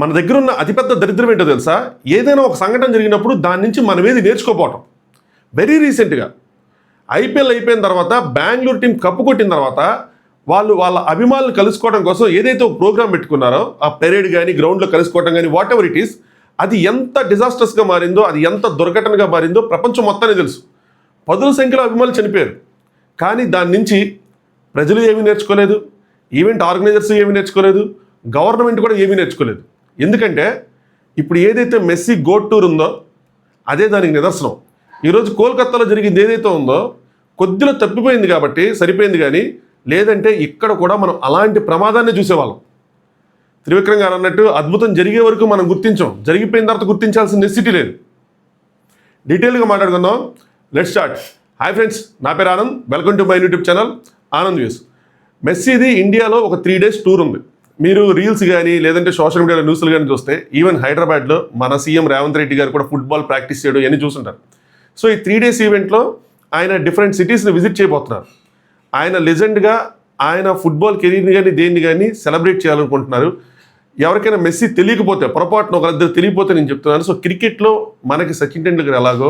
మన దగ్గర ఉన్న అతిపెద్ద దరిద్రం ఏంటో తెలుసా? ఏదైనా ఒక సంఘటన జరిగినప్పుడు దాని నుంచి మనం ఏది నేర్చుకోపోవటం. వెరీ రీసెంట్గా ఐపీఎల్ అయిపోయిన తర్వాత బెంగళూరు టీం కప్పు కొట్టిన తర్వాత వాళ్ళ అభిమానులు కలుసుకోవడం కోసం ఏదైతే ఒక ప్రోగ్రామ్ పెట్టుకున్నారో, ఆ పెరేడ్ కానీ గ్రౌండ్లో కలుసుకోవడం కానీ వాట్ ఎవర్ ఇట్ ఈస్, అది ఎంత డిజాస్టర్స్గా మారిందో, అది ఎంత దుర్ఘటనగా మారిందో ప్రపంచం మొత్తానికి తెలుసు. పదుల సంఖ్యలో అభిమానులు చనిపోయారు. కానీ దాని నుంచి ప్రజలు ఏమీ నేర్చుకోలేదు, ఈవెంట్ ఆర్గనైజర్స్ ఏమీ నేర్చుకోలేదు, గవర్నమెంట్ కూడా ఏమీ నేర్చుకోలేదు. ఎందుకంటే ఇప్పుడు ఏదైతే మెస్సీ గోట్ టూర్ ఉందో అదే దానికి నిదర్శనం. ఈరోజు కోల్కతాలో జరిగింది ఏదైతే ఉందో కొద్దిలో తప్పిపోయింది కాబట్టి సరిపోయింది, కానీ లేదంటే ఇక్కడ కూడా మనం అలాంటి ప్రమాదాన్ని చూసేవాళ్ళం. త్రివిక్రమ్ గారు అన్నట్టు అద్భుతం జరిగే వరకు మనం గుర్తించాం, జరిగిపోయిన తర్వాత గుర్తించాల్సిన నెసిటీ లేదు. డీటెయిల్గా మాట్లాడుకుందాం. Let's start. హాయ్ ఫ్రెండ్స్, నా పేరు Anand. Welcome to my YouTube channel Anand views. మెస్సీది ఇండియాలో ఒక 3 days టూర్ ఉంది. మీరు రీల్స్ కానీ లేదంటే సోషల్ మీడియాలో న్యూస్లు కానీ చూస్తే ఈవెన్ హైదరాబాద్లో మన సీఎం రేవంత్ రెడ్డి గారు కూడా ఫుట్బాల్ ప్రాక్టీస్ చేయడం ఇవన్నీ చూస్తుంటారు. సో ఈ 3 days ఈవెంట్లో ఆయన డిఫరెంట్ సిటీస్ని విజిట్ చేయబోతున్నారు. ఆయన లెజెండ్గా ఆయన ఫుట్బాల్ కెరీర్ని కానీ దేన్ని కానీ సెలబ్రేట్ చేయాలనుకుంటున్నారు. ఎవరికైనా మెస్సీ తెలియకపోతే, పొరపాటున ఒకరిద్దరు తెలియకపోతే నేను చెప్తున్నాను. సో క్రికెట్లో మనకి సచిన్ టెండూల్కర్ ఎలాగో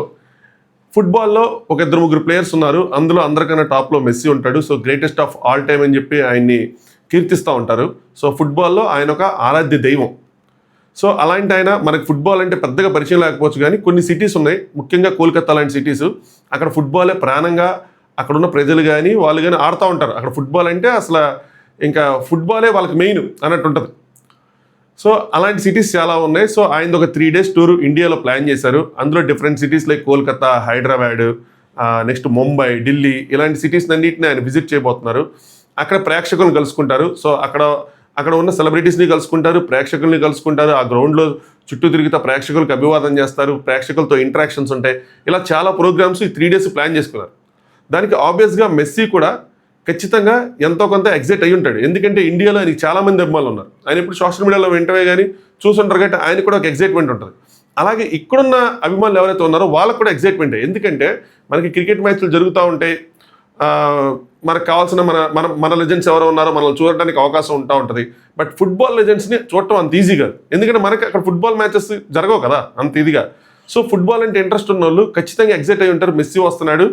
ఫుట్బాల్లో ఒక 2-3 ప్లేయర్స్ ఉన్నారు. అందులో అందరికన్నా టాప్లో మెస్సీ ఉంటాడు. So greatest of all time అని చెప్పి ఆయన్ని కీర్తిస్తూ ఉంటారు. సో ఫుట్బాల్లో ఆయన ఒక ఆరాధ్య దైవం. సో అలాంటి ఆయన మనకి ఫుట్బాల్ అంటే పెద్దగా పరిచయం లేకపోవచ్చు, కానీ కొన్ని సిటీస్ ఉన్నాయి, ముఖ్యంగా కోల్కతా లాంటి సిటీస్, అక్కడ ఫుట్బాలే ప్రాణంగా అక్కడున్న ప్రజలు కానీ వాళ్ళు కానీ ఆడుతూ ఉంటారు. అక్కడ ఫుట్బాల్ అంటే అసలు ఇంకా ఫుట్బాలే వాళ్ళకి మెయిన్ అన్నట్టు ఉంటుంది. సో అలాంటి సిటీస్ చాలా ఉన్నాయి. సో ఆయన ఒక 3 days టూర్ ఇండియాలో ప్లాన్ చేశారు. అందులో different cities like Kolkata, Hyderabad, next Mumbai, Delhi, ఇలాంటి సిటీస్ అన్నింటినీ ఆయన విజిట్ చేయబోతున్నారు. అక్కడ ప్రేక్షకులను కలుసుకుంటారు. సో అక్కడ ఉన్న సెలబ్రిటీస్ని కలుసుకుంటారు, ప్రేక్షకుల్ని కలుసుకుంటారు. ఆ గ్రౌండ్లో చుట్టూ తిరుగుతా ప్రేక్షకులకు అభివాదం చేస్తారు, ప్రేక్షకులతో ఇంటరాక్షన్స్ ఉంటాయి. ఇలా చాలా ప్రోగ్రామ్స్ ఈ 3 days ప్లాన్ చేసుకున్నారు. దానికి ఆబ్వియస్గా మెస్సీ కూడా ఖచ్చితంగా ఎంతో కొంత ఎగ్జైట్ అయ్యి ఉంటాడు. ఎందుకంటే ఇండియాలో ఆయనకి చాలామంది అభిమానులు ఉన్నారు. ఆయన ఇప్పుడు సోషల్ మీడియాలో వెంటనే కానీ చూస్తుంటారు కాబట్టి ఆయన కూడా ఒక ఎగ్జైట్మెంట్ ఉంటుంది. అలాగే ఇక్కడున్న అభిమానులు ఎవరైతే ఉన్నారో వాళ్ళకు కూడా ఎగ్జైట్మెంట్. ఎందుకంటే మనకి క్రికెట్ మ్యాచ్లు జరుగుతూ ఉంటాయి, మనకు కావాల్సిన మన లెజెండ్స్ ఎవరో ఉన్నారో మనల్ని చూడడానికి అవకాశం ఉంటుంది. బట్ ఫుట్బాల్ లెజెండ్స్ని చూడటం అంత ఈజీ కాదు, ఎందుకంటే మనకి అక్కడ ఫుట్బాల్ మ్యాచెస్ జరగవు కదా అంత ఇదిగా. సో ఫుట్బాల్ అంటే ఇంట్రెస్ట్ ఉన్న వాళ్ళు ఖచ్చితంగా ఎగ్జైట్ అయ్యి ఉంటారు. మెస్సీ వస్తున్నాడు,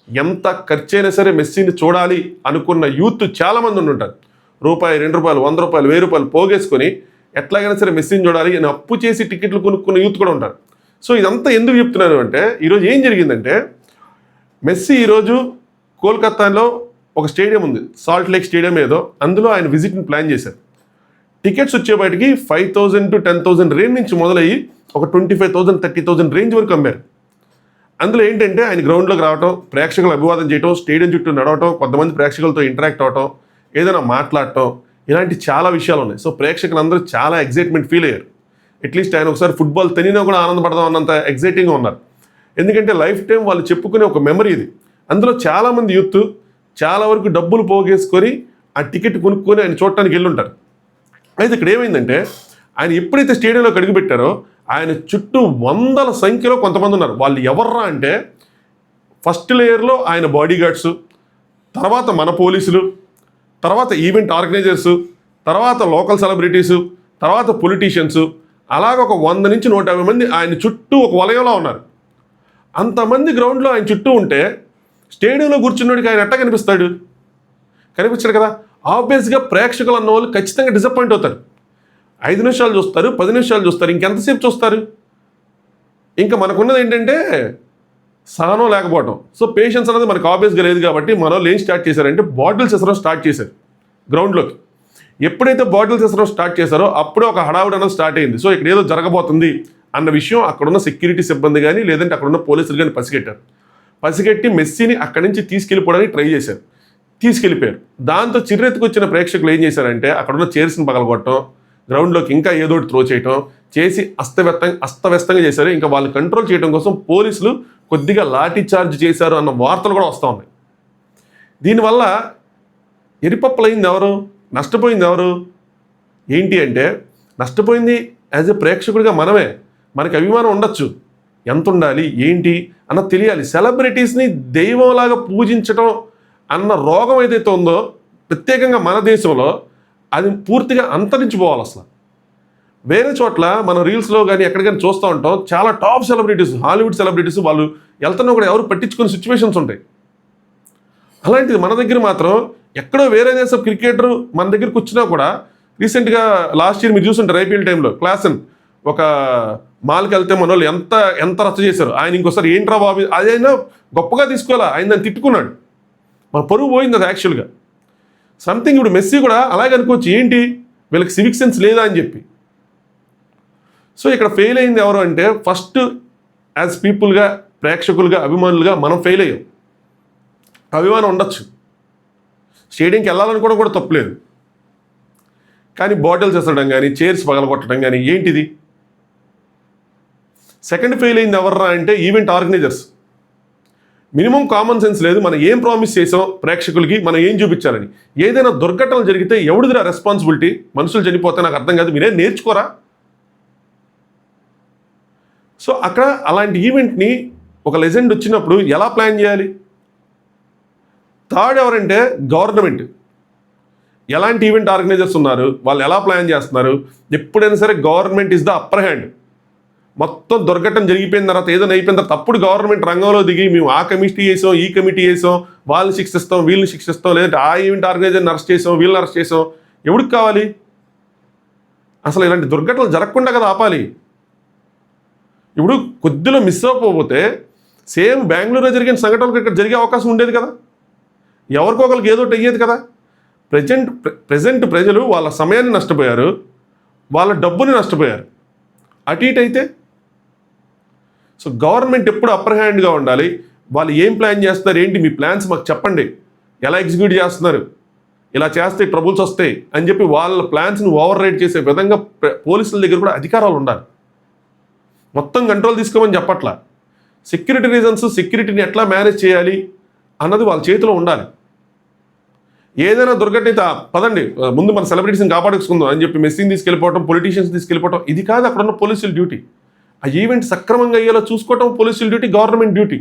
ఎంత ఖర్చు అయినా సరే మెస్సీని చూడాలి అనుకున్న యూత్ చాలామంది ఉంటారు. రూపాయి, 2 రూపాయలు, 100 రూపాయలు, 1000 రూపాయలు పోగేసుకొని ఎట్లాగైనా సరే మెస్సీని చూడాలి అని అప్పు చేసి టికెట్లు కొనుక్కున్న యూత్ కూడా ఉంటారు. సో ఇదంతా ఎందుకు చెప్తున్నాను అంటే, ఈరోజు ఏం జరిగిందంటే మెస్సీ ఈరోజు కోల్కతాలో ఒక స్టేడియం ఉంది, సాల్ట్ లేక్ స్టేడియం ఏదో, అందులో ఆయన విజిట్ని ప్లాన్ చేశారు. టికెట్స్ వచ్చేపాటికి 5,000 to 10,000 రేంజ్ నుంచి మొదలయ్యి ఒక 25,000, 30,000 రేంజ్ వరకు అమ్మారు. అందులో ఏంటంటే ఆయన గ్రౌండ్లోకి రావటం, ప్రేక్షకులు అభివాదం చేయటం, స్టేడియం చుట్టూ నడవటం, కొంతమంది ప్రేక్షకులతో ఇంటరాక్ట్ అవటం, ఏదైనా మాట్లాడటం, ఇలాంటి చాలా విషయాలు ఉన్నాయి. సో ప్రేక్షకులందరూ చాలా ఎగ్జైట్మెంట్ ఫీల్ అయ్యారు. అట్లీస్ట్ ఆయన ఒకసారి ఫుట్బాల్ తెలియనా కూడా ఆనందపడదాం అన్నంత ఎగ్జైటింగ్గా ఉన్నారు. ఎందుకంటే లైఫ్ టైం వాళ్ళు చెప్పుకునే ఒక మెమరీ ఇది. అందులో చాలామంది యూత్ చాలా వరకు డబ్బులు పోగేసుకొని ఆ టికెట్ కొనుక్కొని ఆయన చూడటానికి వెళ్ళుంటారు. అయితే ఇక్కడ ఏమైందంటే ఆయన ఎప్పుడైతే స్టేడియంలోకి అడుగుపెట్టారో ఆయన చుట్టూ వందల సంఖ్యలో కొంతమంది ఉన్నారు. వాళ్ళు ఎవర్రా అంటే ఫస్ట్ లేయర్లో ఆయన బాడీ గార్డ్స్, తర్వాత మన పోలీసులు, తర్వాత ఈవెంట్ ఆర్గనైజర్సు, తర్వాత లోకల్ సెలబ్రిటీసు, తర్వాత పొలిటీషియన్స్, అలాగ ఒక 100 నుంచి 150 మంది ఆయన చుట్టూ ఒక వలయంలో ఉన్నారు. అంతమంది గ్రౌండ్లో ఆయన చుట్టూ ఉంటే స్టేడియంలో కూర్చున్నోడికి ఆయన ఎట్లా కనిపిస్తాడు? కనిపించాడు కదా. ఆబ్వియస్గా ప్రేక్షకులు అన్న వాళ్ళు ఖచ్చితంగా డిసప్పాయింట్ అవుతారు. 5 నిమిషాలు చూస్తారు, 10 నిమిషాలు చూస్తారు, ఇంకెంతసేపు చూస్తారు? ఇంకా మనకున్నది ఏంటంటే సహనం లేకపోవటం. సో పేషెన్స్ అనేది మనకు ఆబ్వియస్గా లేదు కాబట్టి మన వాళ్ళు ఏం స్టార్ట్ చేశారంటే బాటిల్స్ ఇసరం స్టార్ట్ చేశారు గ్రౌండ్లోకి. ఎప్పుడైతే బాటిల్స్ ఇసరం స్టార్ట్ చేశారో అప్పుడే ఒక హడావుడి అనేది స్టార్ట్ అయింది. సో ఇక్కడ ఏదో జరగబోతుంది అన్న విషయం అక్కడున్న సెక్యూరిటీ సిబ్బంది కానీ లేదంటే అక్కడున్న పోలీసులు కానీ పసిగట్టి మెస్సీని అక్కడి నుంచి తీసుకెళ్ళిపోవడానికి ట్రై చేశారు. తీసుకెళ్ళిపోయారు. దాంతో చిర్రెత్తుకొచ్చిన ప్రేక్షకులు ఏం చేశారంటే అక్కడున్న చైర్స్ని పగలగొట్టడం, గ్రౌండ్లోకి ఇంకా ఏదో ఒకటి త్రో చేయటం చేసి అస్తవ్యస్తంగా చేశారు. ఇంకా వాళ్ళని కంట్రోల్ చేయడం కోసం పోలీసులు కొద్దిగా లాఠీ చార్జ్ చేశారు అన్న వార్తలు కూడా వస్తూ ఉన్నాయి. దీనివల్ల ఎరిపప్పలైంది ఎవరు? నష్టపోయింది ఎవరు? ఏంటి అంటే నష్టపోయింది యాజ్ ఎ ప్రేక్షకుడిగా మనమే. మనకి అభిమానం ఉండొచ్చు, ఎంత ఉండాలి ఏంటి అన్నది తెలియాలి. సెలబ్రిటీస్ని దైవంలాగా పూజించడం అన్న రోగం ఏదైతే ఉందో ప్రత్యేకంగా మన దేశంలో అది పూర్తిగా అంతరించిపోవాలి. అసలు వేరే చోట్ల మనం రీల్స్లో కానీ ఎక్కడికైనా చూస్తూ ఉంటాం, చాలా టాప్ సెలబ్రిటీస్, హాలీవుడ్ సెలబ్రిటీస్ వాళ్ళు వెళ్తున్నా కూడా ఎవరు పట్టించుకునే సిచ్యువేషన్స్ ఉంటాయి. అలాంటిది మన దగ్గర మాత్రం ఎక్కడో వేరే దేశం క్రికెటర్ మన దగ్గరికి వచ్చినా కూడా, రీసెంట్గా లాస్ట్ ఇయర్ మీరు చూస్తుంటారు ఐపీఎల్ టైంలో క్లాసన్ ఒక మాల్కి వెళ్తే మన వాళ్ళు ఎంత ఎంత రచ్చ చేశారు. ఆయన ఇంకోసారి ఏంట్రా బాబు అదైనా గొప్పగా తీసుకోవాలా, ఆయన దాన్ని తిట్టుకున్నాడు. మన పరువు పోయింది అది యాక్చువల్గా. సంథింగ్ ఇప్పుడు మెస్సీ కూడా అలాగే అనుకోవచ్చు, ఏంటి వీళ్ళకి సివిక్ సెన్స్ లేదా అని చెప్పి. సో ఇక్కడ ఫెయిల్ అయింది ఎవరు అంటే ఫస్ట్ యాజ్ పీపుల్గా, ప్రేక్షకులుగా, అభిమానులుగా మనం ఫెయిల్ అయ్యాం. అభిమానం ఉండొచ్చు, స్టేడియంకి వెళ్ళాలనుకోవడం కూడా తప్పులేదు, కానీ బాటిల్స్ వేసడం కానీ చైర్స్ పగలగొట్టడం కానీ ఏంటిది. సెకండ్ ఫెయిల్ అయింది ఎవర్రా అంటే event organisers. Minimum common sense లేదు. మనం ఏం ప్రామిస్ చేసాం ప్రేక్షకులకి, మనం ఏం చూపించాలని. ఏదైనా దుర్ఘటనలు జరిగితే ఎవడిదిరా రెస్పాన్సిబిలిటీ? మనుషులు చనిపోతే నాకు అర్థం కాదు, మీరేం నేర్చుకోరా? సో అక్కడ అలాంటి ఈవెంట్ని ఒక లెజెండ్ వచ్చినప్పుడు ఎలా ప్లాన్ చేయాలి? థర్డ్ ఎవరంటే గవర్నమెంట్. ఎలాంటి ఈవెంట్ ఆర్గనైజర్స్ ఉన్నారు, వాళ్ళు ఎలా ప్లాన్ చేస్తున్నారు? ఎప్పుడైనా సరే government is the upper hand. మొత్తం దుర్ఘటన జరిగిపోయిన తర్వాత, ఏదైనా అయిపోయిన తర్వాత అప్పుడు గవర్నమెంట్ రంగంలో దిగి మేము ఆ కమిటీ వేసాం, ఈ కమిటీ వేసాం, వాళ్ళని శిక్షిస్తాం, వీళ్ళని శిక్షిస్తాం, లేదంటే ఆ ఈవెంట్ ఆర్గనైజర్ని అరెస్ట్ చేసాం, వీళ్ళని అరెస్ట్ చేసాం. ఎవరికి కావాలి? అసలు ఇలాంటి దుర్ఘటనలు జరగకుండా కదా ఆపాలి. ఇప్పుడు కొద్దిలో మిస్ అవ్వకపోతే సేమ్ బెంగళూరులో జరిగిన సంఘటనలకు ఇక్కడ జరిగే అవకాశం ఉండేది కదా. ఎవరికొకరికి ఏదో ఒకటి అయ్యేది కదా. ప్రజెంట్ ప్రజలు వాళ్ళ సమయాన్ని నష్టపోయారు, వాళ్ళ డబ్బుని నష్టపోయారు. అటు ఇటు అయితే సో గవర్నమెంట్ ఎప్పుడు అప్పర్ హ్యాండ్గా ఉండాలి. వాళ్ళు ఏం ప్లాన్ చేస్తున్నారు, ఏంటి మీ ప్లాన్స్ మాకు చెప్పండి, ఎలా ఎగ్జిక్యూట్ చేస్తున్నారు, ఇలా చేస్తే ట్రబుల్స్ వస్తాయి అని చెప్పి వాళ్ళ ప్లాన్స్ని ఓవర్ రైడ్ చేసే విధంగా పోలీసుల దగ్గర కూడా అధికారాలు ఉండాలి. మొత్తం కంట్రోల్ తీసుకోమని చెప్పట్లా. సెక్యూరిటీ రీజన్స్, సెక్యూరిటీని ఎట్లా మేనేజ్ చేయాలి అన్నది వాళ్ళ చేతిలో ఉండాలి. ఏదైనా దుర్ఘటన పదండి ముందు మన సెలబ్రిటీస్ని కాపాడుకుందాం అని చెప్పి మెస్సీని తీసుకెళ్ళిపోవటం, పొలిటీషియన్స్ తీసుకెళ్ళిపోవటం, ఇది కాదు అక్కడ ఉన్న పోలీసుల డ్యూటీ. ఆ ఈవెంట్ సక్రమంగా అయ్యేలా చూసుకోవటం పోలీసుల డ్యూటీ, గవర్నమెంట్ డ్యూటీ.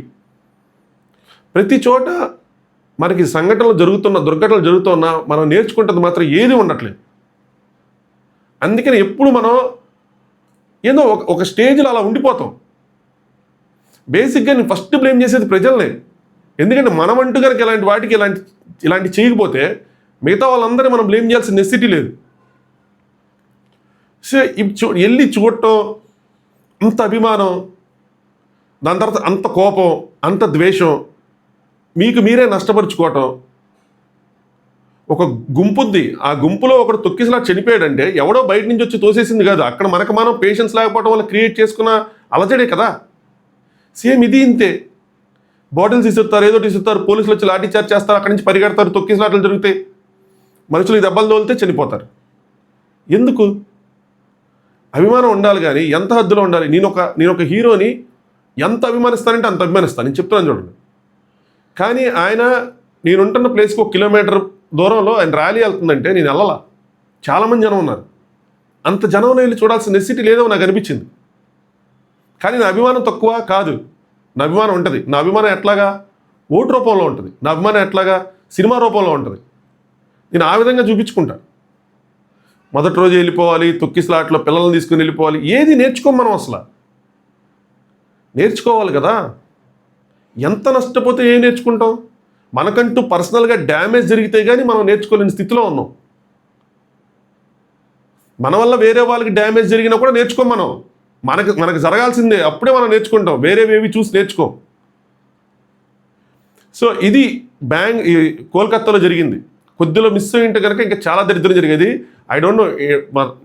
ప్రతి చోట మనకి దుర్ఘటనలు జరుగుతున్నా మనం నేర్చుకుంటుంది మాత్రం ఏది ఉండట్లేదు. అందుకని ఎప్పుడు మనం ఏదో ఒక స్టేజ్లో అలా ఉండిపోతాం. బేసిక్గా నేను ఫస్ట్ బ్లేమ్ చేసేది ప్రజలనే. ఎందుకంటే మనం అంటూ కనుక ఇలాంటి వాటికి ఇలాంటి చేయకపోతే మిగతా వాళ్ళందరినీ మనం బ్లేమ్ చేయాల్సిన నెసిటీ లేదు. సో వెళ్ళి చూడటం, అంత అభిమానం, దాని తర్వాత అంత కోపం, అంత ద్వేషం, మీకు మీరే నష్టపరుచుకోవటం. ఒక గుంపుంది, ఆ గుంపులో ఒకడు తొక్కిసలా చనిపోయాడంటే ఎవడో బయట నుంచి వచ్చి తోసేసింది కాదు, అక్కడ మనకు మనం పేషెన్స్ లేకపోవడం వల్ల క్రియేట్ చేసుకున్న అలజడే కదా. సేమ్ ఇది ఇంతే. బాటిల్స్ ఇస్తారు, ఏదో ఇస్తారు, పోలీసులు వచ్చి లాఠీ చార్జ్ చేస్తారు, అక్కడి నుంచి పరిగెడతారు, తొక్కిసలాటలు జరుగుతాయి, మనుషులు దెబ్బలు తోలితే చనిపోతారు. ఎందుకు? అభిమానం ఉండాలి, కానీ ఎంత హద్దులో ఉండాలి. నేను ఒక హీరోని ఎంత అభిమానిస్తానంటే అంత అభిమానిస్తాను, నేను చెప్తున్నాను చూడండి. కానీ ఆయన నేనుంటున్న ప్లేస్కి 1 కిలోమీటర్ దూరంలో ఆయన ర్యాలీ వెళ్తుందంటే నేను వెళ్ళాల. చాలామంది జనం ఉన్నారు. అంత జనంలో వెళ్ళి చూడాల్సిన నెసిటీ లేదో నాకు అనిపించింది. కానీ నా అభిమానం తక్కువ కాదు, నా అభిమానం ఉంటుంది. నా అభిమానం ఎట్లాగా? ఓటు రూపంలో ఉంటుంది. నా అభిమానం ఎట్లాగా? సినిమా రూపంలో ఉంటుంది. నేను ఆ విధంగా చూపించుకుంటా. మొదటి రోజు వెళ్ళిపోవాలి, తొక్కిసలాట్లో పిల్లల్ని తీసుకుని వెళ్ళిపోవాలి, ఏది నేర్చుకోం మనం. అసలు నేర్చుకోవాలి కదా. ఎంత నష్టపోతే ఏం నేర్చుకుంటాం? మనకంటూ పర్సనల్గా డ్యామేజ్ జరిగితే కానీ మనం నేర్చుకోలేని స్థితిలో ఉన్నాం. మన వల్ల వేరే వాళ్ళకి డ్యామేజ్ జరిగినా కూడా నేర్చుకోం మనం. మనకు జరగాల్సిందే, అప్పుడే మనం నేర్చుకుంటాం, వేరేవేవి చూసి నేర్చుకోం. సో ఇది కోల్కత్తాలో జరిగింది. కొద్దిలో మిస్ అయ్యింటే కనుక ఇంకా చాలా దరిద్రం జరిగేది. ఐ డోంట్ నో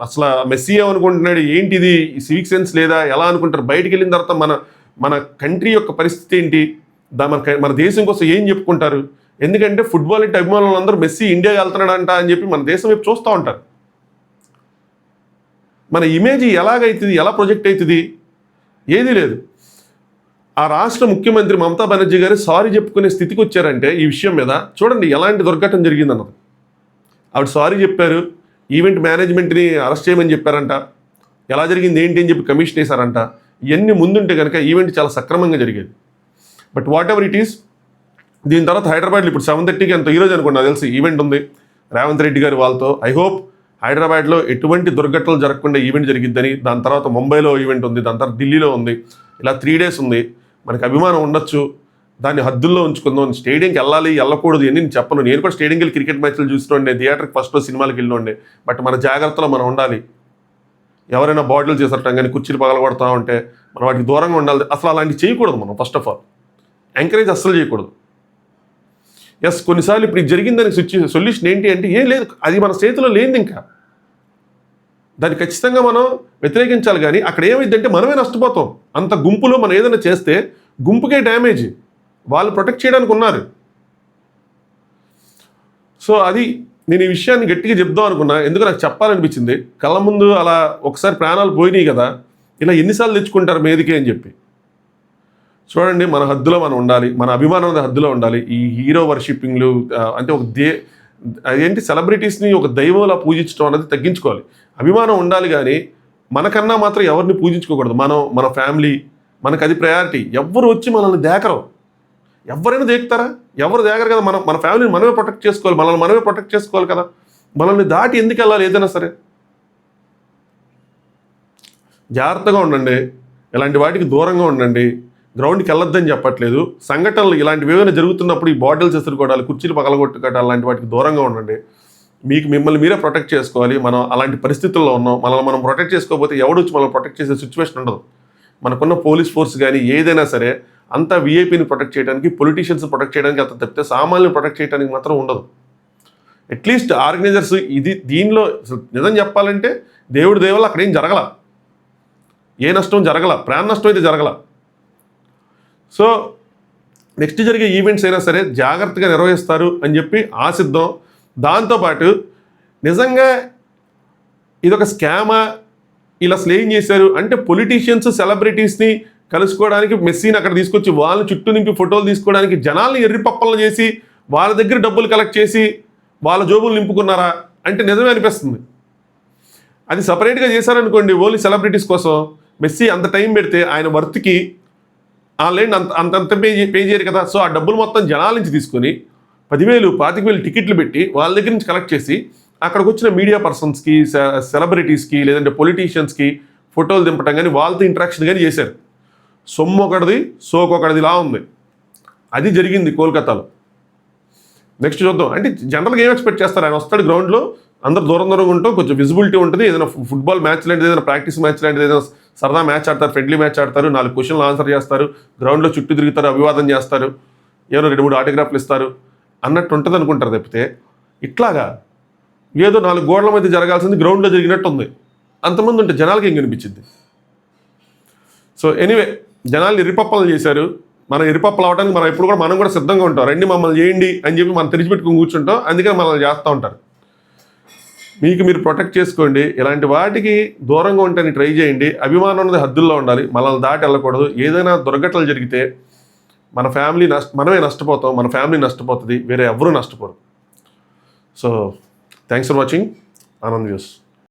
అసలు మెస్సీ ఏమనుకుంటున్నాడు, ఏంటిది, సివిక్ సెన్స్ లేదా, ఎలా అనుకుంటారు? బయటికి వెళ్ళిన తర్వాత మన కంట్రీ యొక్క పరిస్థితి ఏంటి, మన దేశం కోసం ఏం చెప్పుకుంటారు? ఎందుకంటే ఫుట్బాల్ అంటే అభిమానులు అందరూ మెస్సీ ఇండియా వెళ్తున్నాడంట అని చెప్పి మన దేశం వైపు చూస్తూ ఉంటారు. మన ఇమేజ్ ఎలాగైతుంది, ఎలా ప్రొజెక్ట్ అవుతుంది? ఏదీ లేదు. ఆ రాష్ట్ర ముఖ్యమంత్రి మమతా బెనర్జీ గారు సారీ చెప్పుకునే స్థితికి వచ్చారంటే ఈ విషయం మీద చూడండి ఎలాంటి దుర్ఘటన జరిగిందన్నది. ఆవిడ సారీ చెప్పారు, ఈవెంట్ మేనేజ్మెంట్ని అరెస్ట్ చేయమని చెప్పారంట, ఎలా జరిగింది ఏంటి అని చెప్పి కమిషన్ వేశారంట. ఇవన్నీ ముందుంటే కనుక ఈవెంట్ చాలా సక్రమంగా జరిగేది. But what ever it is, దీని తర్వాత హైదరాబాద్లో ఇప్పుడు 7:30కి ఈరోజు అనుకోండి నాకు తెలిసి ఈవెంట్ ఉంది రేవంత్ రెడ్డి గారి వాళ్ళతో. ఐ హోప్ హైదరాబాద్లో ఎటువంటి దుర్ఘటనలు జరగకుండా ఈవెంట్ జరిగిద్దని, దాని తర్వాత ముంబైలో ఈవెంట్ ఉంది, దాని తర్వాత ఢిల్లీలో ఉంది, ఇలా 3 days ఉంది. మనకి అభిమానం ఉండొచ్చు, దాన్ని హద్దుల్లో ఉంచుకుందాం. స్టేడియంకి వెళ్ళాలి వెళ్ళకూడదు అని నేను చెప్పను. నేను కూడా స్టేడియంకి వెళ్ళి క్రికెట్ మ్యాచ్లు చూస్తుండే, థియేటర్కి ఫస్ట్లో సినిమాలకు వెళ్ళినండే. బట్ మన జాగ్రత్తలో మనం ఉండాలి. ఎవరైనా బాటిల్ చేసటం కానీ కుర్చీలు పగలగొడతా ఉంటే మనం వాటికి దూరంగా ఉండాలి. అసలు అలాంటివి చేయకూడదు. మనం ఫస్ట్ ఆఫ్ ఆల్ ఎంకరేజ్ అస్సలు చేయకూడదు. ఎస్, కొన్నిసార్లు ఇప్పుడు ఇది జరిగిన దానికి సొల్యూషన్ ఏంటి అంటే ఏం లేదు, అది మన చేతిలో లేనిది. ఇంకా దాన్ని ఖచ్చితంగా మనం వ్యతిరేకించాలి. కానీ అక్కడ ఏమైందంటే మనమే నష్టపోతాం. అంత గుంపులో మనం ఏదైనా చేస్తే గుంపుకే డ్యామేజ్. వాళ్ళు ప్రొటెక్ట్ చేయడానికి ఉన్నారు. సో అది నేను ఈ విషయాన్ని గట్టిగా చెప్దాం అనుకున్నా, ఎందుకు నాకు చెప్పాలనిపించింది. కళ్ళ ముందు అలా ఒకసారి ప్రాణాలు పోయినాయి కదా, ఇలా ఎన్నిసార్లు తెచ్చుకుంటారు మీదికే అని చెప్పి. చూడండి, మన హద్దులో మనం ఉండాలి, మన అభిమానం హద్దులో ఉండాలి. ఈ హీరో వర్షిప్పింగ్లు అంటే ఒక అదేంటి సెలబ్రిటీస్ని ఒక దైవంలా పూజించడం అనేది తగ్గించుకోవాలి. అభిమానం ఉండాలి కానీ మనకన్నా మాత్రం ఎవరిని పూజించుకోకూడదు. మన ఫ్యామిలీ, మనకు అది ప్రయారిటీ. ఎవరు వచ్చి మనల్ని దేకరు. ఎవరైనా దేకుతారా? ఎవరు దేకరు కదా. మన ఫ్యామిలీని మనమే ప్రొటెక్ట్ చేసుకోవాలి, మనల్ని మనమే ప్రొటెక్ట్ చేసుకోవాలి కదా. మనల్ని దాటి ఎందుకు వెళ్ళాలి ఏదైనా సరే. జాగ్రత్తగా ఉండండి, ఇలాంటి వాటికి దూరంగా ఉండండి. గ్రౌండ్కి వెళ్ళొద్దని చెప్పట్లేదు. సంఘటనలు ఇలాంటివి ఏమైనా జరుగుతున్నప్పుడు ఈ బాటిల్స్ ఎసురుకోవడాలు, కుర్చీలు పగలగొట్టుకోవడాలు లాంటి వాటికి దూరంగా ఉండండి. మిమ్మల్ని మీరే ప్రొటెక్ట్ చేసుకోవాలి. మనం అలాంటి పరిస్థితుల్లో ఉన్నాం. మనం ప్రొటెక్ట్ చేసుకోకపోతే ఎవడు వచ్చి మనం ప్రొటెక్ట్ చేసే సిచ్యువేషన్ ఉండదు. మనకున్న పోలీస్ ఫోర్స్ కానీ ఏదైనా సరే అంతా వీఐపీని ప్రొటెక్ట్ చేయడానికి, పొలిటీషియన్స్ ప్రొటెక్ట్ చేయడానికి అంత తప్పితే సామాన్యులు ప్రొటెక్ట్ చేయడానికి మాత్రం ఉండదు. అట్లీస్ట్ ఆర్గనైజర్స్ దీనిలో నిజం చెప్పాలంటే దేవుడి దేవల్ల అక్కడ ఏం జరగల, ఏ నష్టం జరగల, ప్రాణ నష్టం అయితే జరగల. సో నెక్స్ట్ జరిగే ఈవెంట్స్ అయినా సరే జాగ్రత్తగా నిర్వహిస్తారు అని చెప్పి ఆశిద్దాం. దాంతోపాటు నిజంగా ఇదొక స్కామా, ఇలా స్లేయింగ్ చేశారు అంటే పొలిటీషియన్స్ సెలబ్రిటీస్ని కలుసుకోవడానికి మెస్సీని అక్కడ తీసుకొచ్చి వాళ్ళని చుట్టూ నింపి ఫోటోలు తీసుకోవడానికి జనాల్ని ఎర్రిపప్పలను చేసి వాళ్ళ దగ్గర డబ్బులు కలెక్ట్ చేసి వాళ్ళ జోబులు నింపుకున్నారా అంటే నిజమే అనిపిస్తుంది. అది సపరేట్గా చేశారనుకోండి ఓన్లీ సెలబ్రిటీస్ కోసం, మెస్సీ అంత టైం పెడితే ఆయన వర్త్కి ఆన్లైన్ అంత పే చేయరు కదా. సో ఆ డబ్బులు మొత్తం జనాల నుంచి తీసుకొని 10,000, 25,000 టికెట్లు పెట్టి వాళ్ళ దగ్గర నుంచి కలెక్ట్ చేసి అక్కడికి వచ్చిన మీడియా పర్సన్స్కి, సెలబ్రిటీస్కి, లేదంటే పొలిటీషియన్స్కి ఫోటోలు దింపటం కానీ వాళ్ళతో ఇంటరాక్షన్ కానీ చేశారు. సొమ్ము ఒకటిది, సోకొకటిదిలా ఉంది. అది జరిగింది కోల్కతాలో. నెక్స్ట్ చూద్దాం. అంటే జనరల్గా ఏం ఎక్స్పెక్ట్ చేస్తారు, ఆయన వస్తాడు గ్రౌండ్లో, అందరు దూరంగా ఉంటాం, కొంచెం విజిబిలిటీ ఉంటుంది. ఏదైనా ఫుట్బాల్ మ్యాచ్ లాంటిది, ఏదైనా ప్రాక్టీస్ మ్యాచ్ లాంటిది, ఏదైనా సరదా మ్యాచ్ ఆడతారు, ఫ్రెండ్లీ మ్యాచ్ ఆడతారు, 4 క్వశ్చన్లు ఆన్సర్ చేస్తారు, గ్రౌండ్లో చుట్టూ తిరుగుతారు, అభివాదం చేస్తారు, ఏదో 2-3 ఆటోగ్రాఫ్లు ఇస్తారు అన్నట్టు ఉంటుంది అనుకుంటారు. తప్పితే ఇట్లాగా ఏదో 4 గోడల మధ్య జరగాల్సింది గ్రౌండ్లో జరిగినట్టు ఉంది. అంతమంది ఉంటే జనాలకి ఏం కనిపించింది. సో ఎనీవే, జనాలు ఎర్రిపప్పలు చేశారు. మనం ఎర్రిపప్పలు అవడానికి మనం కూడా సిద్ధంగా ఉంటాం. రండి మమ్మల్ని చేయండి అని చెప్పి మనం తెరిచిపెట్టుకుని కూర్చుంటాం. అందుకని మనల్ని చేస్తూ ఉంటారు. మీరు ప్రొటెక్ట్ చేసుకోండి. ఇలాంటి వాటికి దూరంగా ఉండటానికి ట్రై చేయండి. అభిమానం అనేది హద్దుల్లో ఉండాలి, మనల్ని దాటి వెళ్ళకూడదు. ఏదైనా దుర్ఘటనలు జరిగితే మన ఫ్యామిలీ మనమే నష్టపోతాం, మన ఫ్యామిలీ నష్టపోతుంది, వేరే ఎవరూ నష్టపోరు. So thanks for watching Anand news.